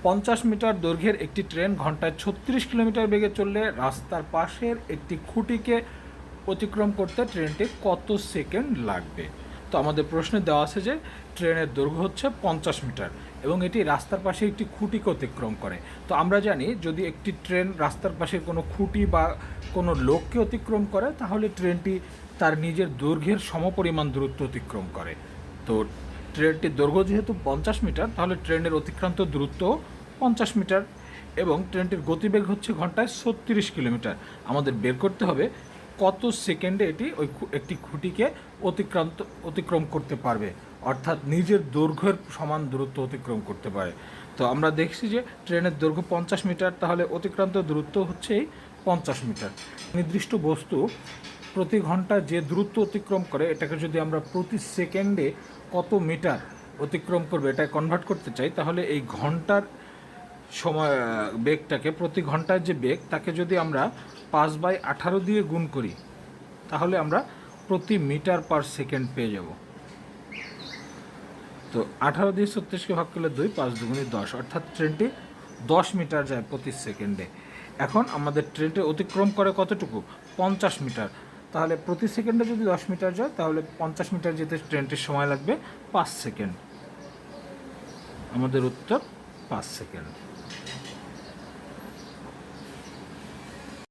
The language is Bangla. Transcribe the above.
50 মিটার দৈর্ঘ্যের একটি ট্রেন ঘন্টায় 36 কিলোমিটার বেগে চললে রাস্তার পাশের একটি খুঁটিকে অতিক্রম করতে ট্রেনটি কত সেকেন্ড লাগবে। তো আমাদের প্রশ্নে দেওয়া আছে যে ট্রেনের দৈর্ঘ্য হচ্ছে 50 মিটার এবং এটি রাস্তার পাশে একটি খুঁটিকে অতিক্রম করে। তো আমরা জানি যদি একটি ট্রেন রাস্তার পাশে কোনো খুঁটি বা কোনো লোককে অতিক্রম করে তাহলে ট্রেনটি তার নিজের দৈর্ঘ্যের সমপরিমাণ দূরত্ব অতিক্রম করে। তো ট্রেনটির দৈর্ঘ্য যেহেতু 50 মিটার তাহলে ট্রেনের অতিক্রান্ত দূরত্ব 50 মিটার এবং ট্রেনটির গতিবেগ হচ্ছে ঘন্টায় 36 কিলোমিটার। আমাদের বের করতে হবে কত সেকেন্ডে এটি ওই একটি খুঁটিকে অতিক্রম করতে পারবে, অর্থাৎ নিজের দৈর্ঘ্যের সমান দূরত্ব অতিক্রম করতে পারে। তো আমরা দেখছি যে ট্রেনের দৈর্ঘ্য 50 মিটার, তাহলে অতিক্রান্ত দূরত্ব হচ্ছে এই 50 মিটার। নির্দিষ্ট বস্তু প্রতি ঘন্টা যে দূরত্ব অতিক্রম করে এটাকে যদি আমরা প্রতি সেকেন্ডে কত মিটার অতিক্রম করবে এটা কনভার্ট করতে চাই, তাহলে এই ঘন্টার সময় বেগটাকে, প্রতি ঘন্টার যে বেগ তাকে যদি আমরা 5/18 দিয়ে গুণ করি তাহলে আমরা প্রতি মিটার পার সেকেন্ড পেয়ে যাব। তো 18 দিয়ে 36কে ভাগ করলে 2, 5 দুগুণে 10, অর্থাৎ ট্রেনটি 10 মিটার যায় প্রতি সেকেন্ডে। এখন আমাদের ট্রেনটি অতিক্রম করে কতটুকু? 50 মিটার। তাহলে প্রতি সেকেন্ডে যদি 10 মিটার যায় তাহলে 50 মিটার যেতে ট্রেনটির সময় লাগবে 5 সেকেন্ড। আমাদের উত্তর 5 সেকেন্ড।